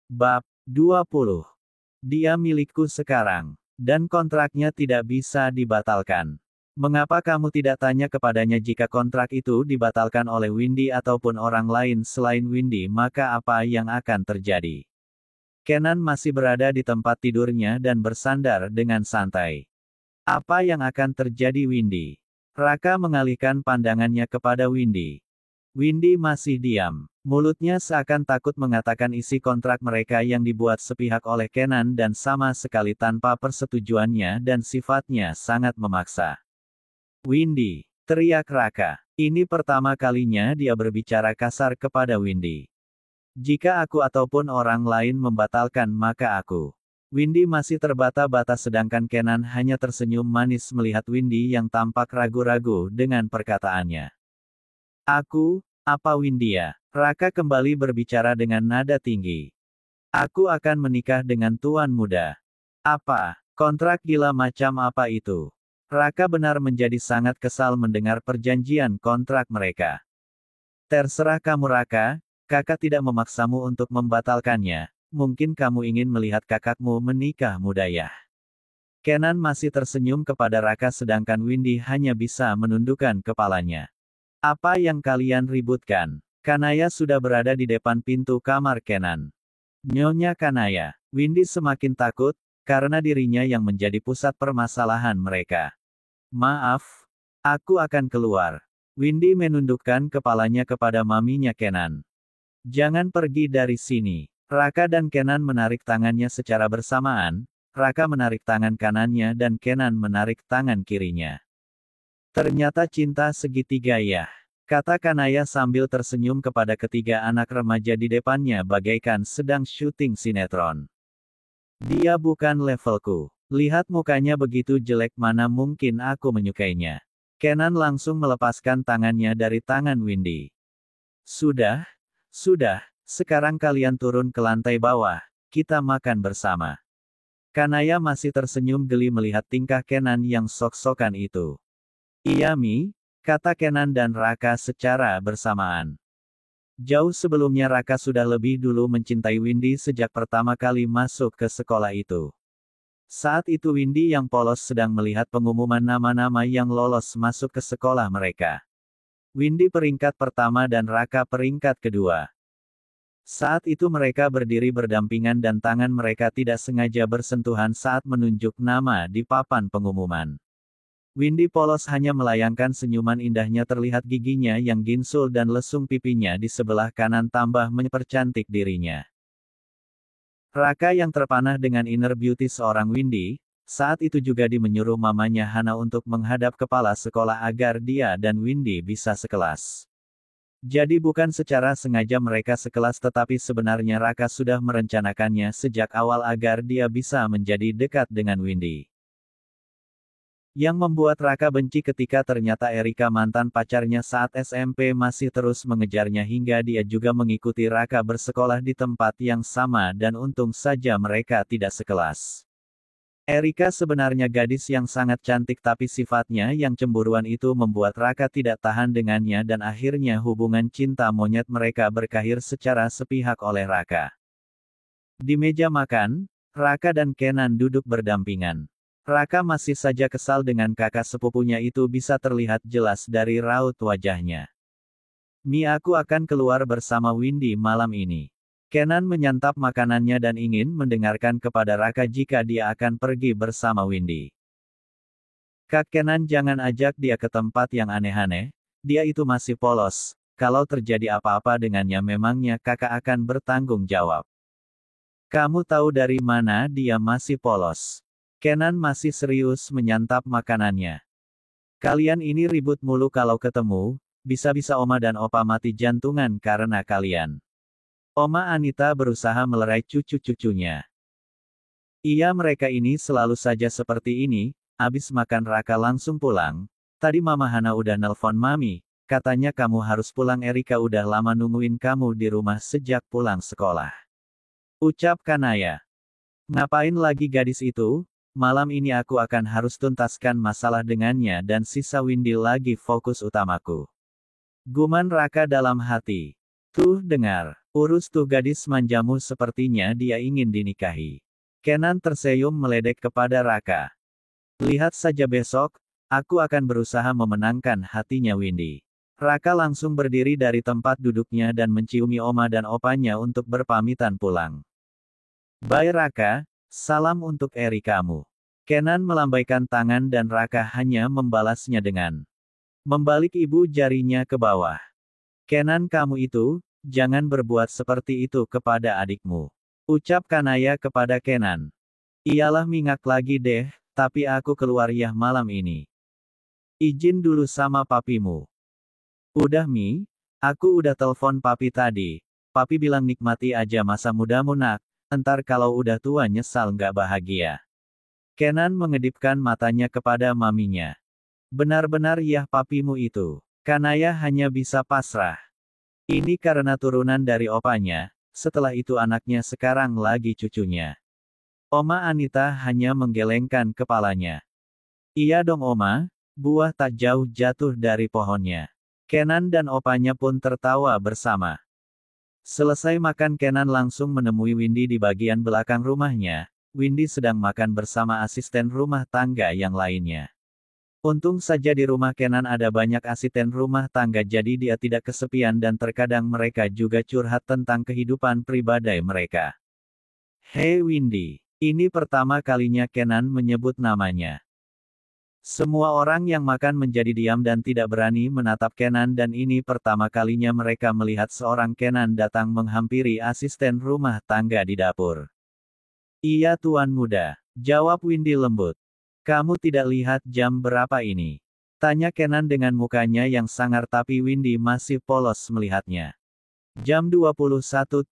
Bab 20. Dia milikku sekarang, dan kontraknya tidak bisa dibatalkan. Mengapa kamu tidak tanya kepadanya jika kontrak itu dibatalkan oleh Windy ataupun orang lain selain Windy, maka apa yang akan terjadi? Kenan masih berada di tempat tidurnya dan bersandar dengan santai. Apa yang akan terjadi Windy? Raka mengalihkan pandangannya kepada Windy. Windy masih diam. Mulutnya seakan takut mengatakan isi kontrak mereka yang dibuat sepihak oleh Kenan dan sama sekali tanpa persetujuannya dan sifatnya sangat memaksa. Windy, teriak Raka. Ini pertama kalinya dia berbicara kasar kepada Windy. Jika aku ataupun orang lain membatalkan maka aku. Windy masih terbata-bata sedangkan Kenan hanya tersenyum manis melihat Windy yang tampak ragu-ragu dengan perkataannya. Aku, apa Windia? Raka kembali berbicara dengan nada tinggi. Aku akan menikah dengan tuan muda. Apa? Kontrak gila macam apa itu? Raka benar menjadi sangat kesal mendengar perjanjian kontrak mereka. Terserah kamu Raka, kakak tidak memaksamu untuk membatalkannya. Mungkin kamu ingin melihat kakakmu menikah muda ya. Kenan masih tersenyum kepada Raka sedangkan Windy hanya bisa menundukkan kepalanya. Apa yang kalian ributkan? Kanaya sudah berada di depan pintu kamar Kenan. Nyonya Kanaya. Windy semakin takut, karena dirinya yang menjadi pusat permasalahan mereka. Maaf, aku akan keluar. Windy menundukkan kepalanya kepada maminya Kenan. Jangan pergi dari sini. Raka dan Kenan menarik tangannya secara bersamaan, Raka menarik tangan kanannya dan Kenan menarik tangan kirinya. Ternyata cinta segitiga ya, kata Kanaya sambil tersenyum kepada ketiga anak remaja di depannya bagaikan sedang syuting sinetron. Dia bukan levelku. Lihat mukanya begitu jelek mana mungkin aku menyukainya. Kenan langsung melepaskan tangannya dari tangan Windy. Sudah, sekarang kalian turun ke lantai bawah, kita makan bersama. Kanaya masih tersenyum geli melihat tingkah Kenan yang sok-sokan itu. Iya Mi, kata Kenan dan Raka secara bersamaan. Jauh sebelumnya Raka sudah lebih dulu mencintai Windy sejak pertama kali masuk ke sekolah itu. Saat itu Windy yang polos sedang melihat pengumuman nama-nama yang lolos masuk ke sekolah mereka. Windy peringkat pertama dan Raka peringkat kedua. Saat itu mereka berdiri berdampingan dan tangan mereka tidak sengaja bersentuhan saat menunjuk nama di papan pengumuman. Windy polos hanya melayangkan senyuman indahnya terlihat giginya yang ginsul dan lesung pipinya di sebelah kanan tambah mempercantik dirinya. Raka yang terpanah dengan inner beauty seorang Windy, saat itu juga menyuruh mamanya Hana untuk menghadap kepala sekolah agar dia dan Windy bisa sekelas. Jadi bukan secara sengaja mereka sekelas tetapi sebenarnya Raka sudah merencanakannya sejak awal agar dia bisa menjadi dekat dengan Windy. Yang membuat Raka benci ketika ternyata Erika mantan pacarnya saat SMP masih terus mengejarnya hingga dia juga mengikuti Raka bersekolah di tempat yang sama dan untung saja mereka tidak sekelas. Erika sebenarnya gadis yang sangat cantik tapi sifatnya yang cemburuan itu membuat Raka tidak tahan dengannya dan akhirnya hubungan cinta monyet mereka berakhir secara sepihak oleh Raka. Di meja makan, Raka dan Kenan duduk berdampingan. Raka masih saja kesal dengan kakak sepupunya itu bisa terlihat jelas dari raut wajahnya. Mi aku akan keluar bersama Windy malam ini. Kenan menyantap makanannya dan ingin mendengarkan kepada Raka jika dia akan pergi bersama Windy. Kak Kenan jangan ajak dia ke tempat yang aneh-aneh, dia itu masih polos, kalau terjadi apa-apa dengannya memangnya kakak akan bertanggung jawab. Kamu tahu dari mana dia masih polos? Kenan masih serius menyantap makanannya. Kalian ini ribut mulu kalau ketemu, bisa-bisa Oma dan Opa mati jantungan karena kalian. Oma Anita berusaha melerai cucu-cucunya. Iya mereka ini selalu saja seperti ini, abis makan Raka langsung pulang. Tadi Mama Hana udah nelpon Mami, katanya kamu harus pulang Erika udah lama nungguin kamu di rumah sejak pulang sekolah. Ucap Kanaya. Ngapain lagi gadis itu? Malam ini aku akan harus tuntaskan masalah dengannya dan sisa Windy lagi fokus utamaku. Guman Raka dalam hati. Tuh dengar, Urus tuh gadis manjamu, sepertinya dia ingin dinikahi. Kenan tersenyum meledek kepada Raka. Lihat saja besok, aku akan berusaha memenangkan hatinya Windy. Raka langsung berdiri dari tempat duduknya dan menciumi oma dan opanya untuk berpamitan pulang. Bye Raka, salam untuk Eri kamu. Kenan melambaikan tangan dan Raka hanya membalasnya dengan membalik ibu jarinya ke bawah. Kenan, kamu itu, jangan berbuat seperti itu kepada adikmu. Ucap Kanaya kepada Kenan. Iyalah mingak lagi deh, tapi aku keluar ya malam ini. Izin dulu sama papimu. Udah Mi, aku udah telepon papi tadi. Papi bilang nikmati aja masa mudamu nak, entar kalau udah tua nyesal nggak bahagia. Kenan mengedipkan matanya kepada maminya. Benar-benar ya papimu itu. Kanaya hanya bisa pasrah. Ini karena turunan dari opanya, setelah itu anaknya sekarang lagi cucunya. Oma Anita hanya menggelengkan kepalanya. Iya dong Oma, buah tak jauh jatuh dari pohonnya. Kenan dan opanya pun tertawa bersama. Selesai makan, Kenan langsung menemui Windy di bagian belakang rumahnya. Windy sedang makan bersama asisten rumah tangga yang lainnya. Untung saja di rumah Kenan ada banyak asisten rumah tangga, jadi dia tidak kesepian dan terkadang mereka juga curhat tentang kehidupan pribadi mereka. Hei Windy, ini pertama kalinya Kenan menyebut namanya. Semua orang yang makan menjadi diam dan tidak berani menatap Kenan, dan ini pertama kalinya mereka melihat seorang Kenan datang menghampiri asisten rumah tangga di dapur. Iya tuan muda, jawab Windy lembut. Kamu tidak lihat jam berapa ini? Tanya Kenan dengan mukanya yang sangar, tapi Windy masih polos melihatnya. Jam 21.30.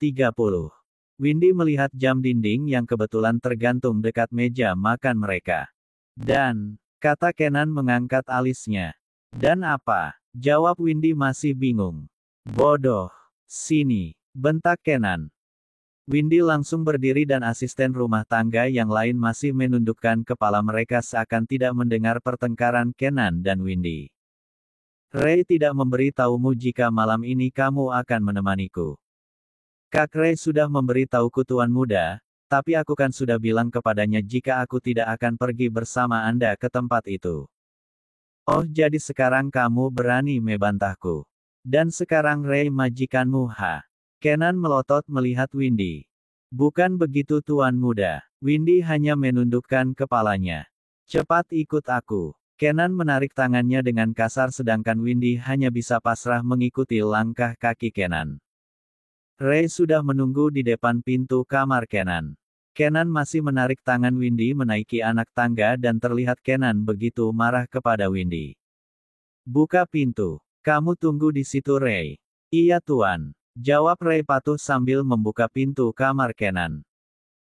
Windy melihat jam dinding yang kebetulan tergantung dekat meja makan mereka. Dan, kata Kenan mengangkat alisnya. Dan apa? Jawab Windy masih bingung. Bodoh. Sini, bentak Kenan. Windy langsung berdiri dan asisten rumah tangga yang lain masih menundukkan kepala mereka seakan tidak mendengar pertengkaran Kenan dan Windy. Ray tidak memberi tahumu jika malam ini kamu akan menemaniku. Kak Ray sudah memberi tahuku tuan muda, tapi aku kan sudah bilang kepadanya jika aku tidak akan pergi bersama Anda ke tempat itu. Oh, jadi sekarang kamu berani membantahku. Dan sekarang Ray majikanmu ha? Kenan melotot melihat Windy. Bukan begitu tuan muda. Windy hanya menundukkan kepalanya. Cepat ikut aku. Kenan menarik tangannya dengan kasar sedangkan Windy hanya bisa pasrah mengikuti langkah kaki Kenan. Ray sudah menunggu di depan pintu kamar Kenan. Kenan masih menarik tangan Windy menaiki anak tangga dan terlihat Kenan begitu marah kepada Windy. Buka pintu. Kamu tunggu di situ Ray. Iya tuan. Jawab Ray patuh sambil membuka pintu kamar Kenan.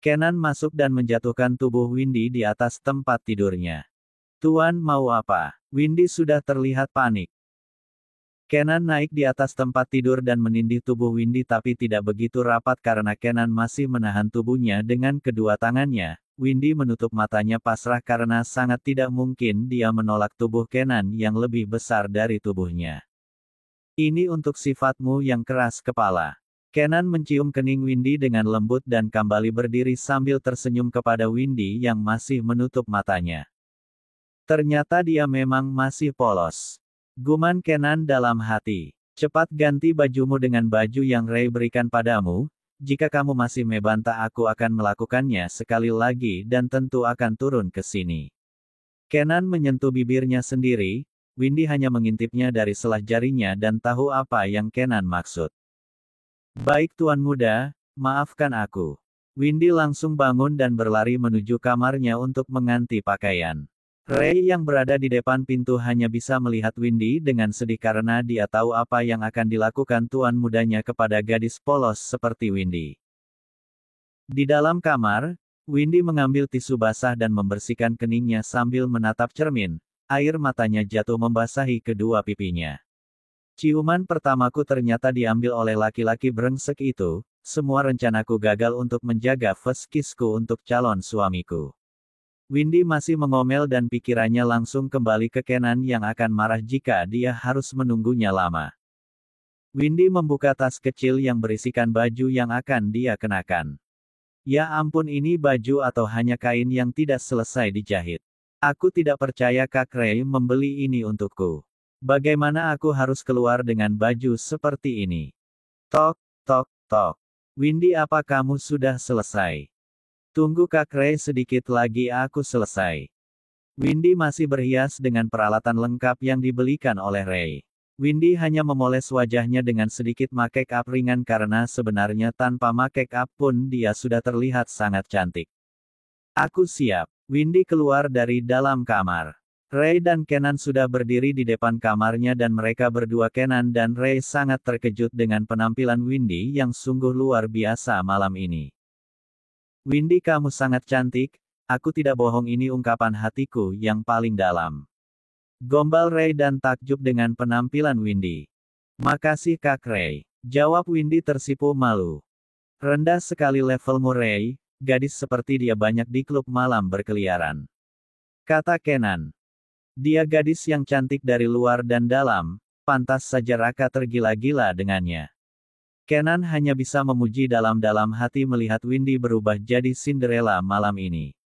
Kenan masuk dan menjatuhkan tubuh Windy di atas tempat tidurnya. Tuan mau apa? Windy sudah terlihat panik. Kenan naik di atas tempat tidur dan menindih tubuh Windy tapi tidak begitu rapat karena Kenan masih menahan tubuhnya dengan kedua tangannya. Windy menutup matanya pasrah karena sangat tidak mungkin dia menolak tubuh Kenan yang lebih besar dari tubuhnya. Ini untuk sifatmu yang keras kepala. Kenan mencium kening Windy dengan lembut dan kembali berdiri sambil tersenyum kepada Windy yang masih menutup matanya. Ternyata dia memang masih polos. Guman Kenan dalam hati. Cepat ganti bajumu dengan baju yang Ray berikan padamu. Jika kamu masih membantah, aku akan melakukannya sekali lagi dan tentu akan turun ke sini. Kenan menyentuh bibirnya sendiri. Windy hanya mengintipnya dari selah jarinya dan tahu apa yang Kenan maksud. Baik tuan muda, maafkan aku. Windy langsung bangun dan berlari menuju kamarnya untuk mengganti pakaian. Ray yang berada di depan pintu hanya bisa melihat Windy dengan sedih karena dia tahu apa yang akan dilakukan tuan mudanya kepada gadis polos seperti Windy. Di dalam kamar, Windy mengambil tisu basah dan membersihkan keningnya sambil menatap cermin. Air matanya jatuh membasahi kedua pipinya. Ciuman pertamaku ternyata diambil oleh laki-laki brengsek itu. Semua rencanaku gagal untuk menjaga first kiss-ku untuk calon suamiku. Windy masih mengomel dan pikirannya langsung kembali ke Kenan yang akan marah jika dia harus menunggunya lama. Windy membuka tas kecil yang berisikan baju yang akan dia kenakan. Ya ampun, ini baju atau hanya kain yang tidak selesai dijahit. Aku tidak percaya Kak Ray membeli ini untukku. Bagaimana aku harus keluar dengan baju seperti ini? Tok, tok, tok. Windy, apa kamu sudah selesai? Tunggu Kak Ray, sedikit lagi aku selesai. Windy masih berhias dengan peralatan lengkap yang dibelikan oleh Ray. Windy hanya memoles wajahnya dengan sedikit make up ringan karena sebenarnya tanpa make up pun dia sudah terlihat sangat cantik. Aku siap. Windy keluar dari dalam kamar. Ray dan Kenan sudah berdiri di depan kamarnya dan mereka berdua, Kenan dan Ray, sangat terkejut dengan penampilan Windy yang sungguh luar biasa malam ini. Windy, kamu sangat cantik, aku tidak bohong, ini ungkapan hatiku yang paling dalam. Gombal Ray dan takjub dengan penampilan Windy. Makasih Kak Ray, jawab Windy tersipu malu. Rendah sekali levelmu Ray, gadis seperti dia banyak di klub malam berkeliaran. Kata Kenan. Dia gadis yang cantik dari luar dan dalam, pantas saja Raka tergila-gila dengannya. Kenan hanya bisa memuji dalam-dalam hati melihat Windy berubah jadi Cinderella malam ini.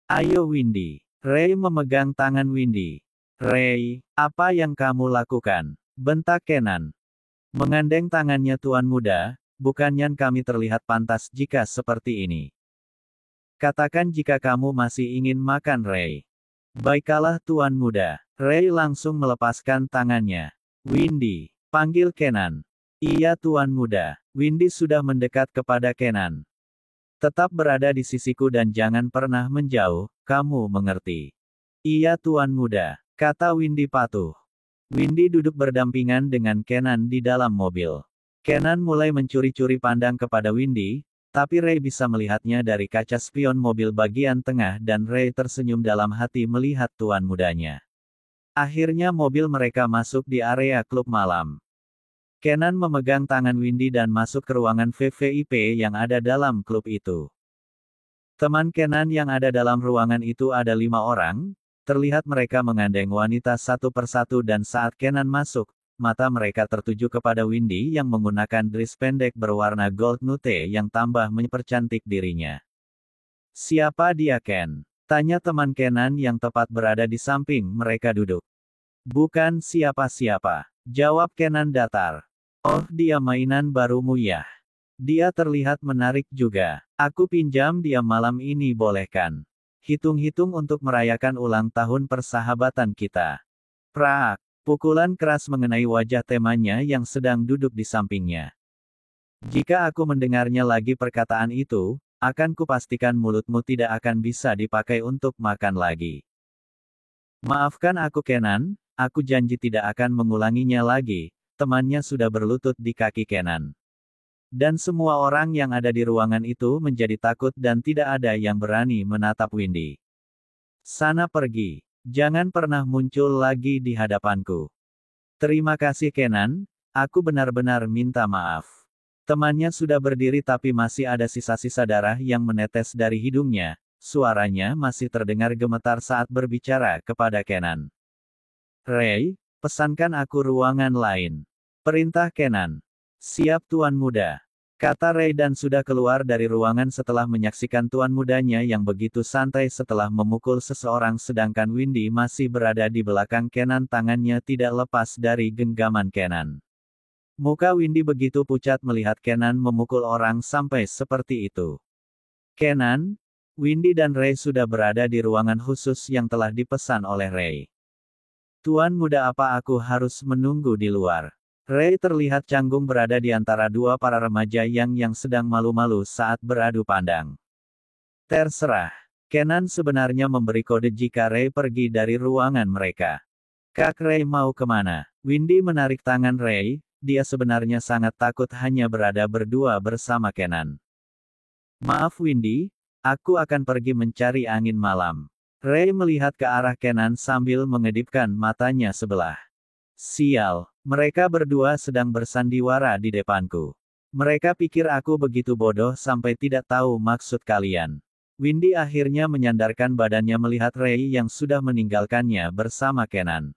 Ayo Windy. Ray memegang tangan Windy. Ray, apa yang kamu lakukan? Bentak Kenan. Mengandeng tangannya, tuan muda, bukannya kami terlihat pantas jika seperti ini. Katakan jika kamu masih ingin makan Ray. Baiklah tuan muda. Ray langsung melepaskan tangannya. Windy, panggil Kenan. Iya tuan muda. Windy sudah mendekat kepada Kenan. Tetap berada di sisiku dan jangan pernah menjauh, kamu mengerti? Iya tuan muda. Kata Windy patuh. Windy duduk berdampingan dengan Kenan di dalam mobil. Kenan mulai mencuri-curi pandang kepada Windy, tapi Ray bisa melihatnya dari kaca spion mobil bagian tengah dan Ray tersenyum dalam hati melihat tuan mudanya. Akhirnya mobil mereka masuk di area klub malam. Kenan memegang tangan Windy dan masuk ke ruangan VVIP yang ada dalam klub itu. Teman Kenan yang ada dalam ruangan itu ada 5 orang. Terlihat mereka mengandeng wanita satu persatu dan saat Kenan masuk, mata mereka tertuju kepada Windy yang menggunakan dress pendek berwarna gold nude yang tambah mempercantik dirinya. Siapa dia Ken? Tanya teman Kenan yang tepat berada di samping mereka duduk. Bukan siapa-siapa, jawab Kenan datar. Oh, dia mainan barumu ya? Dia terlihat menarik juga. Aku pinjam dia malam ini, boleh kan? Hitung-hitung untuk merayakan ulang tahun persahabatan kita. Prak, pukulan keras mengenai wajah temannya yang sedang duduk di sampingnya. Jika aku mendengarnya lagi perkataan itu, akan kupastikan mulutmu tidak akan bisa dipakai untuk makan lagi. Maafkan aku Kenan, aku janji tidak akan mengulanginya lagi. Temannya sudah berlutut di kaki Kenan. Dan semua orang yang ada di ruangan itu menjadi takut dan tidak ada yang berani menatap Windy. Sana pergi. Jangan pernah muncul lagi di hadapanku. Terima kasih Kenan, aku benar-benar minta maaf. Temannya sudah berdiri tapi masih ada sisa-sisa darah yang menetes dari hidungnya, suaranya masih terdengar gemetar saat berbicara kepada Kenan. Ray, pesankan aku ruangan lain. Perintah Kenan. Siap tuan muda. Kata Ray dan sudah keluar dari ruangan setelah menyaksikan tuan mudanya yang begitu santai setelah memukul seseorang sedangkan Windy masih berada di belakang Kenan, tangannya tidak lepas dari genggaman Kenan. Muka Windy begitu pucat melihat Kenan memukul orang sampai seperti itu. Kenan, Windy dan Ray sudah berada di ruangan khusus yang telah dipesan oleh Ray. Tuan muda, apa aku harus menunggu di luar? Ray terlihat canggung berada di antara dua para remaja yang sedang malu-malu saat beradu pandang. Terserah. Kenan sebenarnya memberi kode jika Ray pergi dari ruangan mereka. Kak Ray mau kemana? Windy menarik tangan Ray, dia sebenarnya sangat takut hanya berada berdua bersama Kenan. Maaf Windy, aku akan pergi mencari angin malam. Ray melihat ke arah Kenan sambil mengedipkan matanya sebelah. Sial, mereka berdua sedang bersandiwara di depanku. Mereka pikir aku begitu bodoh sampai tidak tahu maksud kalian. Windy akhirnya menyandarkan badannya melihat Ray yang sudah meninggalkannya bersama Kenan.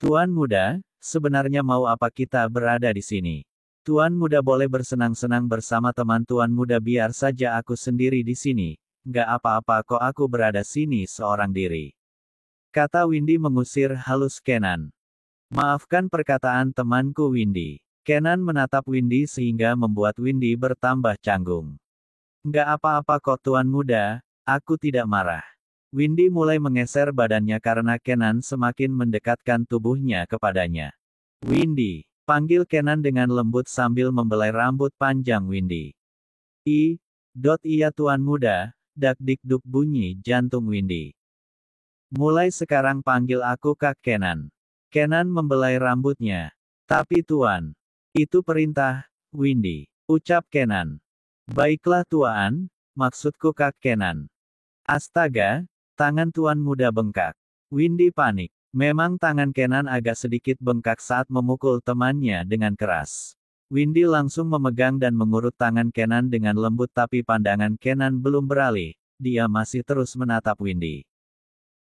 Tuan muda, sebenarnya mau apa kita berada di sini? Tuan muda boleh bersenang-senang bersama teman tuan muda, biar saja aku sendiri di sini. Nggak apa-apa kok aku berada sini seorang diri. Kata Windy mengusir halus Kenan. Maafkan perkataan temanku Windy. Kenan menatap Windy sehingga membuat Windy bertambah canggung. Nggak apa-apa kok tuan muda, aku tidak marah. Windy mulai menggeser badannya karena Kenan semakin mendekatkan tubuhnya kepadanya. Windy, panggil Kenan dengan lembut sambil membelai rambut panjang Windy. Iya tuan muda, dak-dik-duk bunyi jantung Windy. Mulai sekarang panggil aku Kak Kenan. Kenan membelai rambutnya. Tapi tuan, itu perintah, Windy, ucap Kenan. Baiklah tuan, maksudku Kak Kenan. Astaga, tangan tuan muda bengkak. Windy panik. Memang tangan Kenan agak sedikit bengkak saat memukul temannya dengan keras. Windy langsung memegang dan mengurut tangan Kenan dengan lembut, tapi pandangan Kenan belum beralih. Dia masih terus menatap Windy.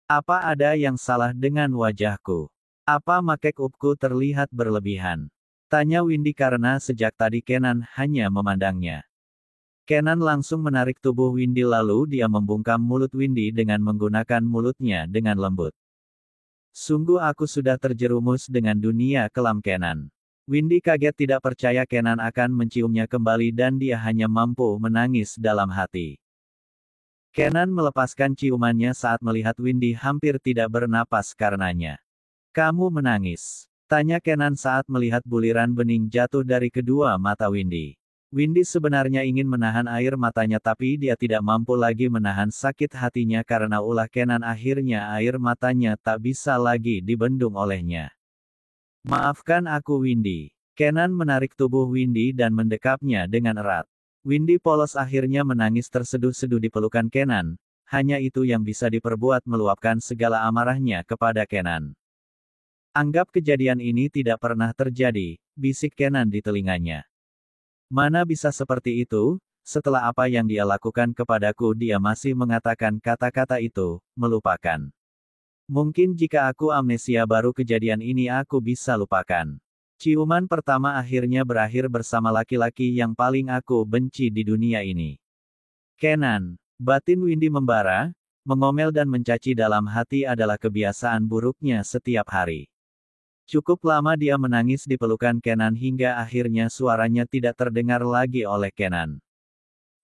Apa ada yang salah dengan wajahku? Apa make upku terlihat berlebihan? Tanya Windy karena sejak tadi Kenan hanya memandangnya. Kenan langsung menarik tubuh Windy lalu dia membungkam mulut Windy dengan menggunakan mulutnya dengan lembut. Sungguh aku sudah terjerumus dengan dunia kelam Kenan. Windy kaget tidak percaya Kenan akan menciumnya kembali dan dia hanya mampu menangis dalam hati. Kenan melepaskan ciumannya saat melihat Windy hampir tidak bernapas karenanya. Kamu menangis? Tanya Kenan saat melihat buliran bening jatuh dari kedua mata Windy. Windy sebenarnya ingin menahan air matanya tapi dia tidak mampu lagi menahan sakit hatinya karena ulah Kenan, akhirnya air matanya tak bisa lagi dibendung olehnya. Maafkan aku Windy. Kenan menarik tubuh Windy dan mendekapnya dengan erat. Windy polos akhirnya menangis terseduh-seduh di pelukan Kenan. Hanya itu yang bisa diperbuat meluapkan segala amarahnya kepada Kenan. Anggap kejadian ini tidak pernah terjadi, bisik Kenan di telinganya. Mana bisa seperti itu, setelah apa yang dia lakukan kepadaku dia masih mengatakan kata-kata itu, melupakan. Mungkin jika aku amnesia baru kejadian ini aku bisa lupakan. Ciuman pertama akhirnya berakhir bersama laki-laki yang paling aku benci di dunia ini. Kenan, batin Windy membara, mengomel dan mencaci dalam hati adalah kebiasaan buruknya setiap hari. Cukup lama dia menangis di pelukan Kenan hingga akhirnya suaranya tidak terdengar lagi oleh Kenan.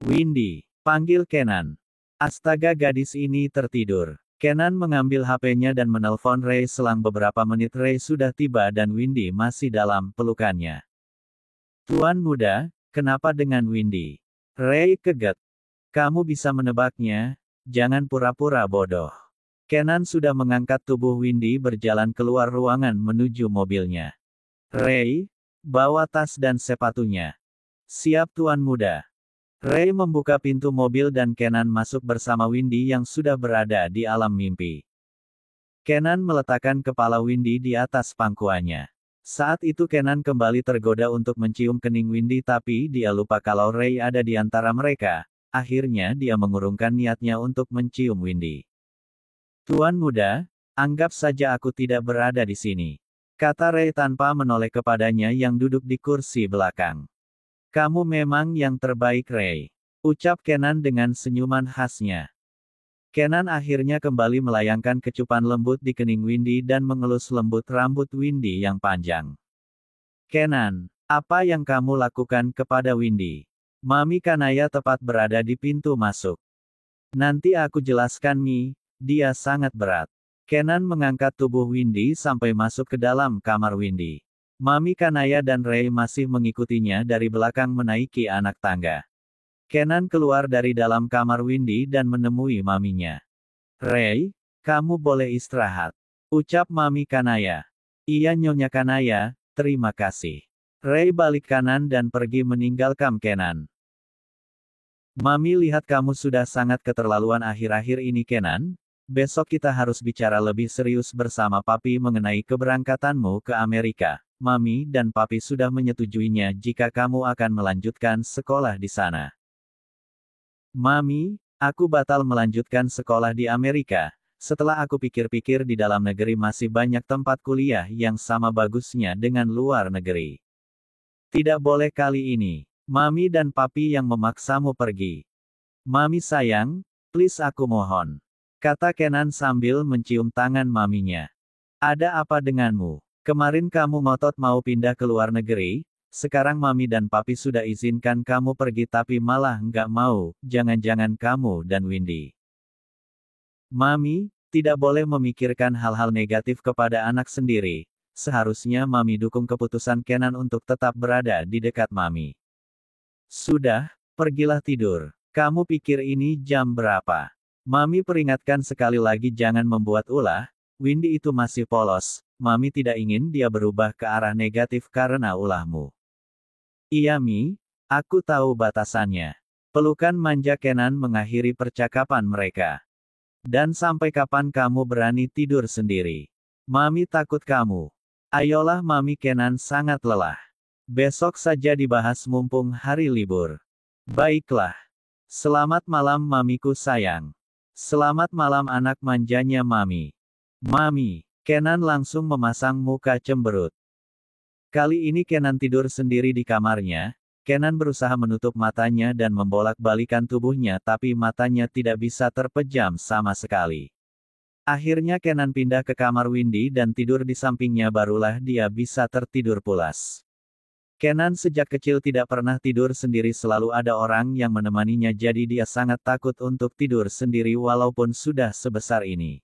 Windy, panggil Kenan. Astaga, gadis ini tertidur. Kenan mengambil HP-nya dan menelpon Ray. Selang beberapa menit Ray sudah tiba dan Windy masih dalam pelukannya. Tuan muda, kenapa dengan Windy? Ray keget. Kamu bisa menebaknya, jangan pura-pura bodoh. Kenan sudah mengangkat tubuh Windy berjalan keluar ruangan menuju mobilnya. Ray, bawa tas dan sepatunya. Siap tuan muda. Ray membuka pintu mobil dan Kenan masuk bersama Windy yang sudah berada di alam mimpi. Kenan meletakkan kepala Windy di atas pangkuannya. Saat itu Kenan kembali tergoda untuk mencium kening Windy tapi dia lupa kalau Ray ada di antara mereka. Akhirnya dia mengurungkan niatnya untuk mencium Windy. Tuan muda, anggap saja aku tidak berada di sini. Kata Ray tanpa menoleh kepadanya yang duduk di kursi belakang. Kamu memang yang terbaik Ray. Ucap Kenan dengan senyuman khasnya. Kenan akhirnya kembali melayangkan kecupan lembut di kening Windy dan mengelus lembut rambut Windy yang panjang. Kenan, apa yang kamu lakukan kepada Windy? Mami Kanaya tepat berada di pintu masuk. Nanti aku jelaskan Mi. Dia sangat berat. Kenan mengangkat tubuh Windy sampai masuk ke dalam kamar Windy. Mami Kanaya dan Ray masih mengikutinya dari belakang menaiki anak tangga. Kenan keluar dari dalam kamar Windy dan menemui maminya. Ray, kamu boleh istirahat. Ucap Mami Kanaya. Iya Nyonya Kanaya, terima kasih. Ray balik kanan dan pergi meninggalkan Kenan. Mami lihat kamu sudah sangat keterlaluan akhir-akhir ini Kenan. Besok kita harus bicara lebih serius bersama Papi mengenai keberangkatanmu ke Amerika. Mami dan Papi sudah menyetujuinya jika kamu akan melanjutkan sekolah di sana. Mami, aku batal melanjutkan sekolah di Amerika. Setelah aku pikir-pikir di dalam negeri masih banyak tempat kuliah yang sama bagusnya dengan luar negeri. Tidak boleh kali ini. Mami dan papi yang memaksamu pergi. Mami sayang, please aku mohon. Kata Kenan sambil mencium tangan maminya. Ada apa denganmu? Kemarin kamu ngotot mau pindah ke luar negeri, sekarang mami dan papi sudah izinkan kamu pergi tapi malah nggak mau, jangan-jangan kamu dan Windy. Mami, tidak boleh memikirkan hal-hal negatif kepada anak sendiri, seharusnya mami dukung keputusan Kenan untuk tetap berada di dekat mami. Sudah, pergilah tidur. Kamu pikir ini jam berapa? Mami peringatkan sekali lagi jangan membuat ulah, Windy itu masih polos, mami tidak ingin dia berubah ke arah negatif karena ulahmu. Iya Mi, aku tahu batasannya. Pelukan manja Kenan mengakhiri percakapan mereka. Dan sampai kapan kamu berani tidur sendiri? Mami takut kamu. Ayolah Mami Kenan sangat lelah. Besok saja dibahas mumpung hari libur. Baiklah. Selamat malam mamiku sayang. Selamat malam anak manjanya Mami. Mami, Kenan langsung memasang muka cemberut. Kali ini Kenan tidur sendiri di kamarnya. Kenan berusaha menutup matanya dan membolak-balikan tubuhnya tapi matanya tidak bisa terpejam sama sekali. Akhirnya Kenan pindah ke kamar Windy dan tidur di sampingnya barulah dia bisa tertidur pulas. Kenan sejak kecil tidak pernah tidur sendiri selalu ada orang yang menemaninya jadi dia sangat takut untuk tidur sendiri walaupun sudah sebesar ini.